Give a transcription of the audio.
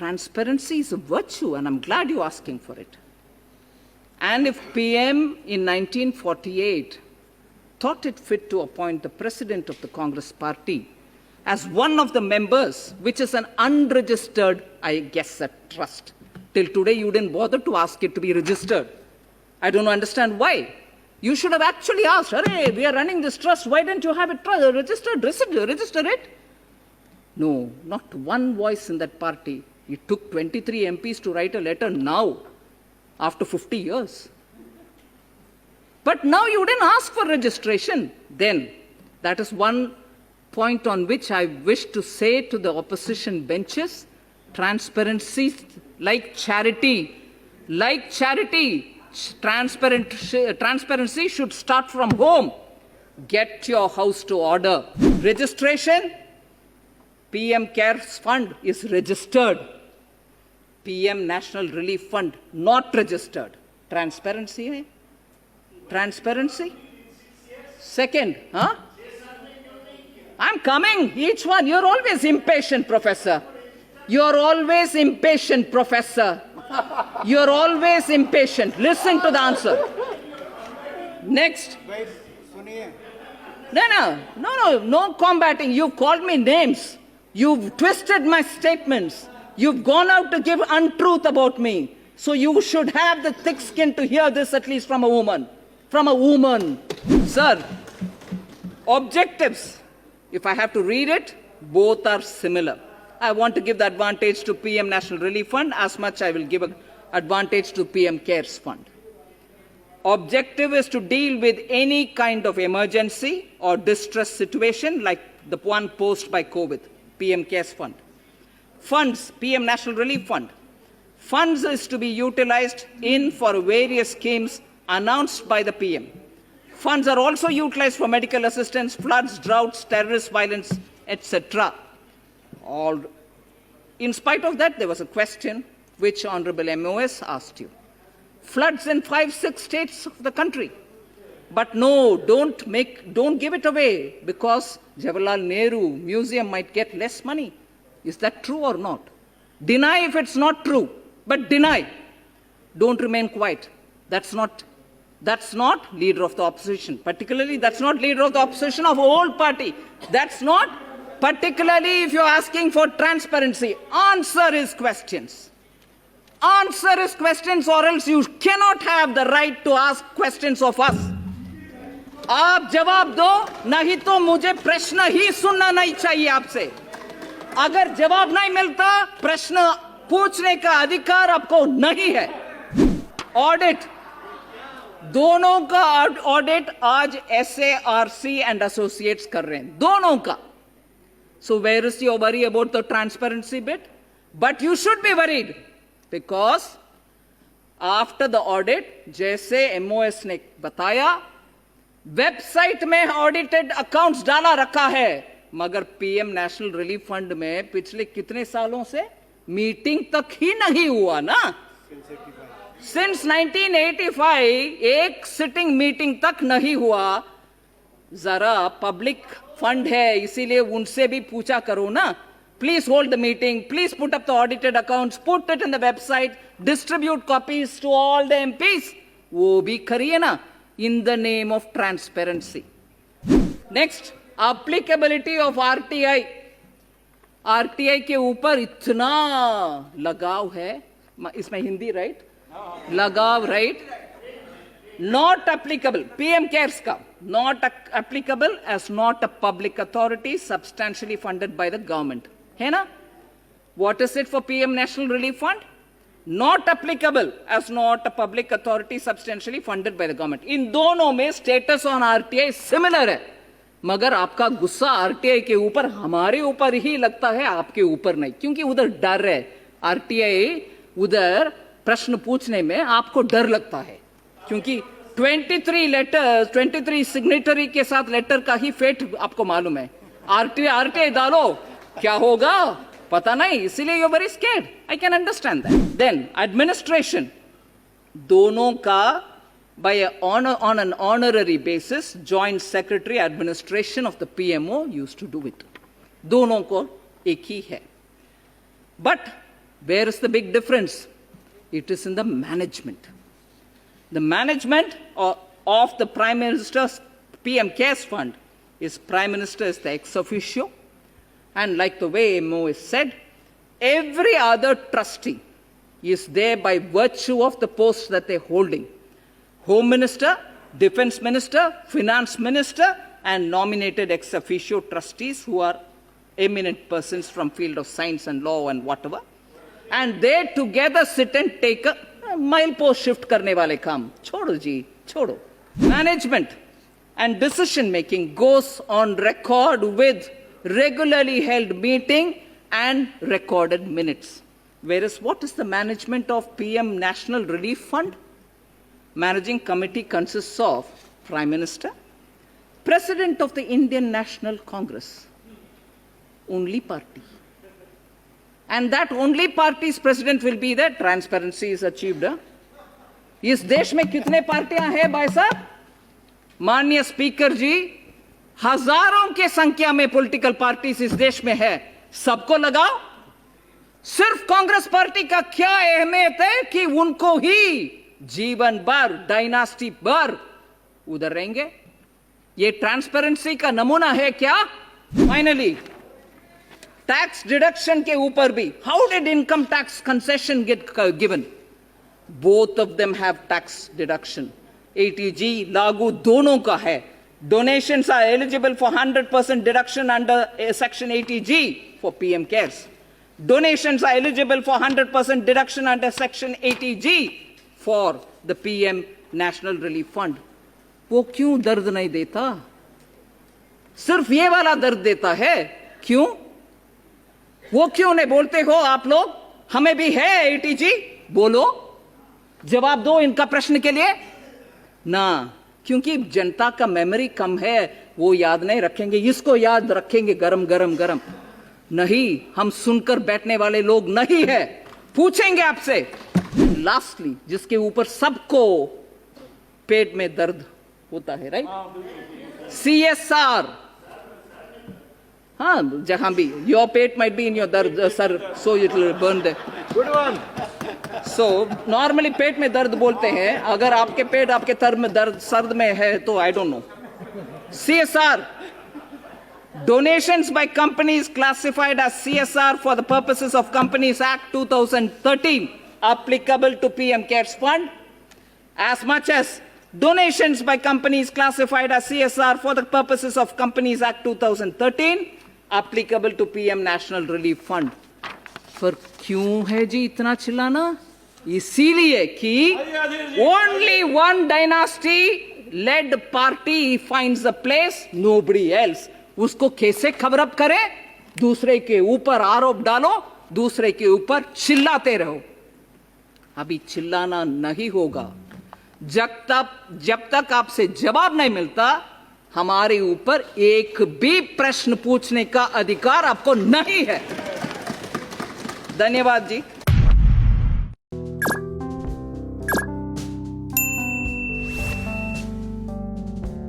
transparency is a virtue, and I'm glad you're asking for it. And if PM in 1948 thought it fit to appoint the president of the Congress party as one of the members, which is an unregistered, I guess, a trust. Till today, you didn't bother to ask it to be registered. I don't understand why. You should have actually asked, hey, we are running this trust, why didn't you have it registered? Register it. No, not one voice in that party. It took 23 MPs to write a letter now, after 50 years. But now you didn't ask for registration. Then, that is one point on which I wish to say to the opposition benches, transparency, like charity, transparency should start from home. Get your house to order. Registration, PM CARES Fund is registered. PM National Relief Fund not registered. Transparency, eh? Transparency. Second, huh? I'm coming, each one. You're always impatient, Professor. You're always impatient, Professor. You're always impatient. Listen to the answer. Next. No combating. You've called me names. You've twisted my statements. You've gone out to give untruth about me. So you should have the thick skin to hear this at least from a woman. From a woman. Sir, objectives, if I have to read it, both are similar. I want to give the advantage to PM National Relief Fund as much I will give an advantage to PM CARES Fund. Objective is to deal with any kind of emergency or distress situation like the one posed by COVID, PM CARES Fund. Funds, PM National Relief Fund. Funds is to be utilized for various schemes announced by the PM. Funds are also utilized for medical assistance, floods, droughts, terrorist violence, etc. In spite of that, there was a question which Honorable MOS asked you. Floods in 5-6 states of the country. But no, don't give it away because Jawaharlal Nehru Museum might get less money. Is that true or not? Deny if it's not true, but deny. Don't remain quiet. That's not leader of the opposition. Particularly, that's not leader of the opposition of a whole party. That's not, particularly if you're asking for transparency. Answer his questions. Answer his questions or else you cannot have the right to ask questions of us. आप जवाब दो, नहीं तो मुझे प्रश्न ही सुनना नहीं चाहिए आपसे. अगर जवाब नहीं मिलता, प्रश्न पूछने का अधिकार आपको नहीं है. ऑडिट, दोनों का ऑडिट आज SARC and Associates कर रहे हैं, दोनों का. So where is your worry about the transparency bit? But you should be worried because after the audit, जैसे MOS ने बताया, वेबसाइट में ऑडिटेड अकाउंट्स डाला रखा है, मगर पीएम नेशनल रिलीफ फंड में पिछले कितने सालों से मीटिंग तक ही नहीं हुआ ना. सिंस 1985 एक सिटिंग मीटिंग तक नहीं हुआ. जरा पब्लिक फंड है, इसीलिए उनसे भी पूछा करो ना. Please hold the meeting, please put up the audited accounts, put it in the website, distribute copies to all the MPs. वो भी करिए ना, in the name of transparency. Next, applicability of RTI. RTI के ऊपर इतना लगाव है, इसमें हिंदी राइट, लगाव right. Not applicable, PM CARES का, not applicable as not a public authority substantially funded by the government. है ना? What is it for PM National Relief Fund? Not applicable as not a public authority substantially funded by the government. इन दोनों में status on RTI similar है, मगर आपका गुस्सा RTI के ऊपर हमारे ऊपर ही लगता है, आपके ऊपर नहीं, क्योंकि उधर डर है. RTI उधर प्रश्न पूछने में आपको डर लगता है, क्योंकि 23 लेटर, 23 सिग्नेटरी के साथ लेटर का ही फेट आपको मालूम है. RTI डालो, क्या होगा पता नहीं, इसीलिए you very scared. I can understand that. Then administration, दोनों का by on an honorary basis joint secretary administration of the PMO used to do it. दोनों को एक ही है. But Where is the big difference? It is in the management. The management of the Prime Minister's PM Cares Fund is Prime Minister is the ex officio, and like the way MOS said, every other trustee is there by virtue of the post that they're holding. Home Minister, Defense Minister, Finance Minister, and nominated ex officio trustees who are eminent persons from field of science and law and whatever. And they together sit and take a milepost shift karne wale kaam. Chodo ji, chodo. Management and decision making goes on record with regularly held meeting and recorded minutes. Whereas what is the management of PM National Relief Fund? Managing committee consists of Prime Minister, President of the Indian National Congress, only party. And that only party's president will be there. Transparency is achieved. इस देश में कितने पार्टियां हैं भाई साहब? माननीय speaker जी, हजारों के संख्या में पॉलिटिकल पार्टीज इस देश में है. सबको लगाओ. सिर्फ कांग्रेस पार्टी का क्या अहमियत है कि उनको ही जीवन भर, डायनास्टी भर उधर रहेंगे? ये ट्रांसपेरेंसी का नमूना है क्या? फाइनली टैक्स डिडक्शन के ऊपर भी, how did income tax concession get given? Both of them have tax deduction. ATG लागू दोनों का है. Donations are eligible for 100% deduction under Section 80G for PM Cares. Donations are eligible for 100% deduction under Section 80G for the PM National Relief Fund. वो क्यों दर्द नहीं देता? सिर्फ ये वाला दर्द देता है. क्यों? वो क्यों नहीं बोलते हो आप लोग? हमें भी है ATG. बोलो, जवाब दो इनका प्रश्न के लिए ना. क्योंकि जनता का मेमोरी कम है, वो याद नहीं रखेंगे. इसको याद रखेंगे गरम गरम गरम. नहीं, हम सुनकर बैठने वाले लोग नहीं है. पूछेंगे आपसे. लास्टली, जिसके ऊपर सबको पेट में दर्द होता है, राइट? CSR. हाँ, जहां भी योर पेट माइट बी इन योर दर्द sir, so it will burn there. Good one. So normally पेट में दर्द बोलते हैं. अगर आपके पेट आपके तर में दर्द सर्द में है तो I don't know. CSR, donations by companies classified as CSR for the purposes of Companies Act 2013 applicable to PM Cares Fund, as much as donations by companies classified as CSR for the purposes of Companies Act 2013 applicable to PM National Relief Fund. पर क्यों है जी इतना चिल्लाना? इसीलिए कि only one dynasty led party finds a place, nobody else. उसको कैसे खबरअप करे? दूसरे के ऊपर आरोप डालो, दूसरे के ऊपर चिल्लाते रहो. अभी चिल्लाना नहीं होगा. जब तक आपसे जवाब नहीं मिलता, हमारे ऊपर एक भी प्रश्न पूछने का अधिकार आपको नहीं है. धन्यवाद जी.